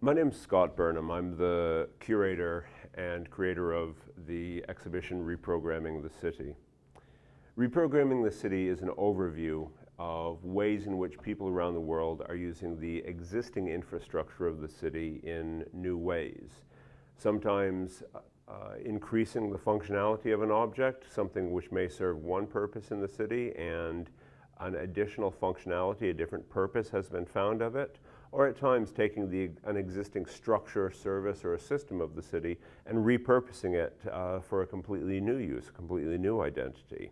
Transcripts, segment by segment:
My name's Scott Burnham. I'm the curator and creator of the exhibition Reprogramming the City. Reprogramming the City is an overview of ways in which people around the world are using the existing infrastructure of the city in new ways. Sometimes increasing the functionality of an object, something which may serve one purpose in the city, and an additional functionality, a different purpose has been found of it, or at times taking an existing structure, service, or a system of the city and repurposing it for a completely new use, a completely new identity.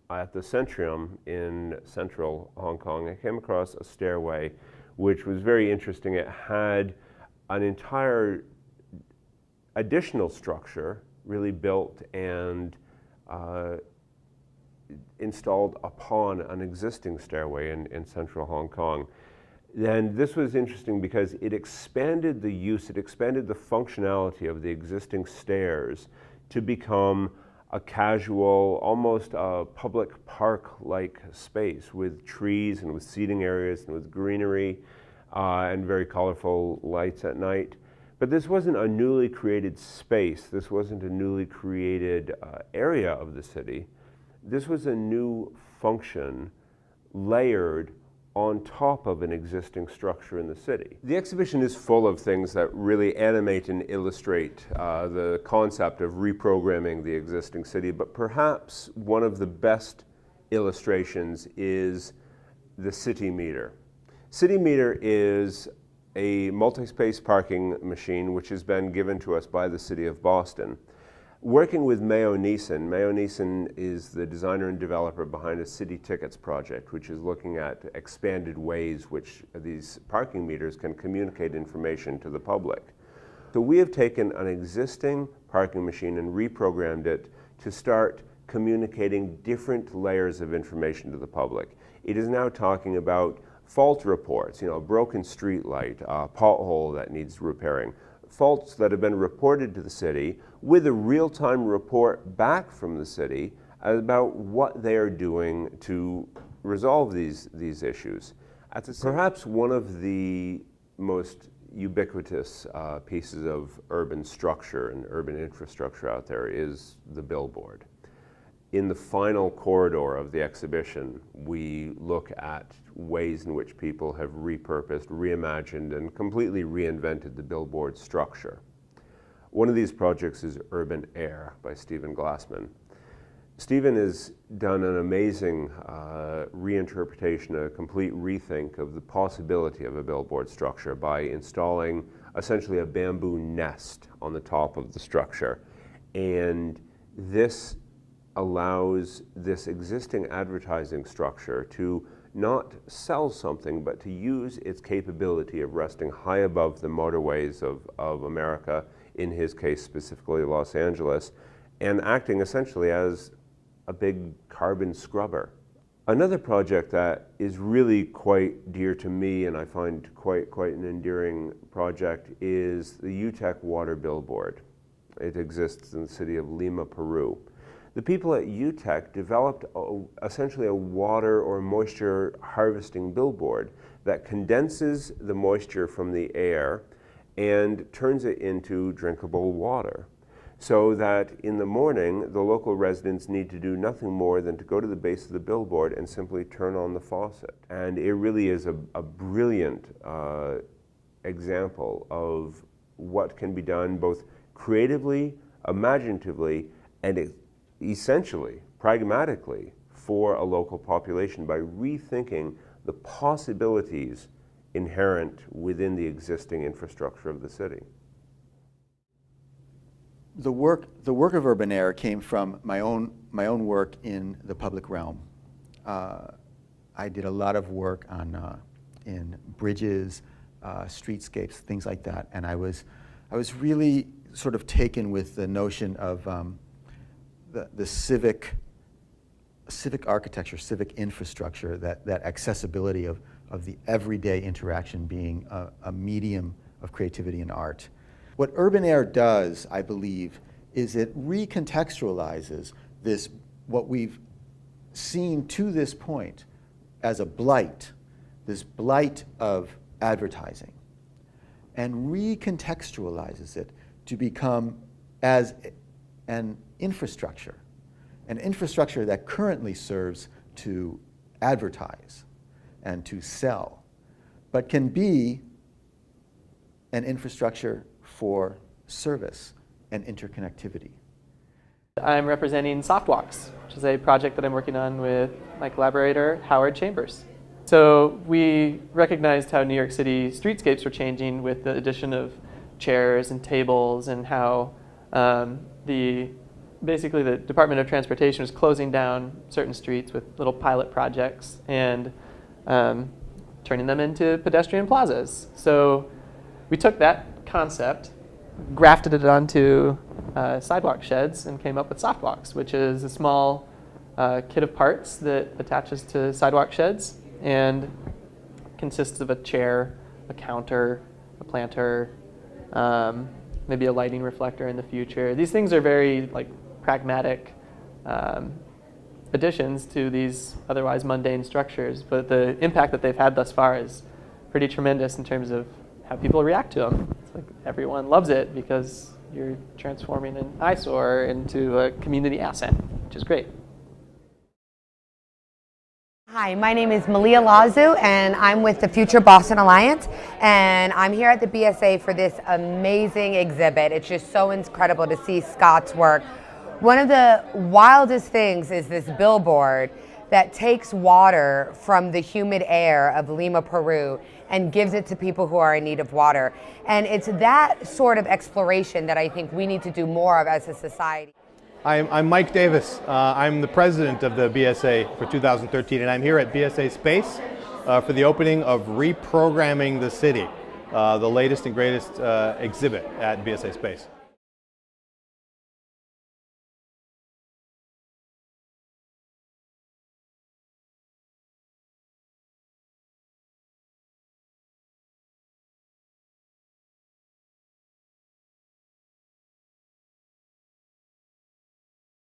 At the Centrium in central Hong Kong, I came across a stairway which was very interesting. It had an entire additional structure really built and installed upon an existing stairway in central Hong Kong. And this was interesting because it expanded the use, it expanded the functionality of the existing stairs to become a casual, almost a public park-like space with trees and with seating areas and with greenery and very colorful lights at night. But this wasn't a newly created space. This wasn't a newly created area of the city. This was a new function layered on top of an existing structure in the city. The exhibition is full of things that really animate and illustrate the concept of reprogramming the existing city, but perhaps one of the best illustrations is the City Meter. City Meter is a multi-space parking machine which has been given to us by the City of Boston. Working with Mayo Neeson is the designer and developer behind a City Tickets project, which is looking at expanded ways which these parking meters can communicate information to the public. So we have taken an existing parking machine and reprogrammed it to start communicating different layers of information to the public. It is now talking about fault reports, a broken street light, a pothole that needs repairing, faults that have been reported to the city with a real-time report back from the city about what they are doing to resolve these issues. Perhaps one of the most ubiquitous pieces of urban structure and urban infrastructure out there is the billboard. In the final corridor of the exhibition, we look at ways in which people have repurposed, reimagined, and completely reinvented the billboard structure. One of these projects is Urban Air by Glassman. Stephen has done an amazing reinterpretation, a complete rethink of the possibility of a billboard structure by installing essentially a bamboo nest on the top of the structure. And this allows this existing advertising structure to not sell something, but to use its capability of resting high above the motorways of America, in his case specifically Los Angeles, and acting essentially as a big carbon scrubber. Another project that is really quite dear to me and I find quite an endearing project is the UTEC water billboard. It exists in the city of Lima, Peru. The people at UTEC developed essentially a water or moisture harvesting billboard that condenses the moisture from the air and turns it into drinkable water, so that in the morning the local residents need to do nothing more than to go to the base of the billboard and simply turn on the faucet. And it really is a brilliant example of what can be done both creatively, imaginatively, and essentially, pragmatically, for a local population by rethinking the possibilities inherent within the existing infrastructure of the city. The work of Urban Air came from my own work in the public realm. I did a lot of work on in bridges, streetscapes, things like that, and I was really sort of taken with the notion of the civic architecture, civic infrastructure, that accessibility of the everyday interaction being a medium of creativity and art. What Urban Air does, I believe, is it recontextualizes what we've seen to this point as a blight, this blight of advertising. and recontextualizes it to become as an infrastructure that currently serves to advertise and to sell, but can be an infrastructure for service and interconnectivity. I'm representing Softwalks, which is a project that I'm working on with my collaborator, Howard Chambers. So we recognized how New York City streetscapes were changing with the addition of chairs and tables, and how basically the Department of Transportation was closing down certain streets with little pilot projects and turning them into pedestrian plazas. So we took that concept, grafted it onto sidewalk sheds, and came up with Softwalks, which is a small kit of parts that attaches to sidewalk sheds and consists of a chair, a counter, a planter, maybe a lighting reflector in the future. These things are very pragmatic additions to these otherwise mundane structures, but the impact that they've had thus far is pretty tremendous in terms of how people react to them. It's like everyone loves it because you're transforming an eyesore into a community asset, which is great. Hi, my name is Malia Lazu, and I'm with the Future Boston Alliance, and I'm here at the BSA for this amazing exhibit. It's just so incredible to see Scott's work. One of the wildest things is this billboard that takes water from the humid air of Lima, Peru, and gives it to people who are in need of water. And it's that sort of exploration that I think we need to do more of as a society. I'm Mike Davis. I'm the president of the BSA for 2013, and I'm here at BSA Space for the opening of Reprogramming the City, the latest and greatest exhibit at BSA Space.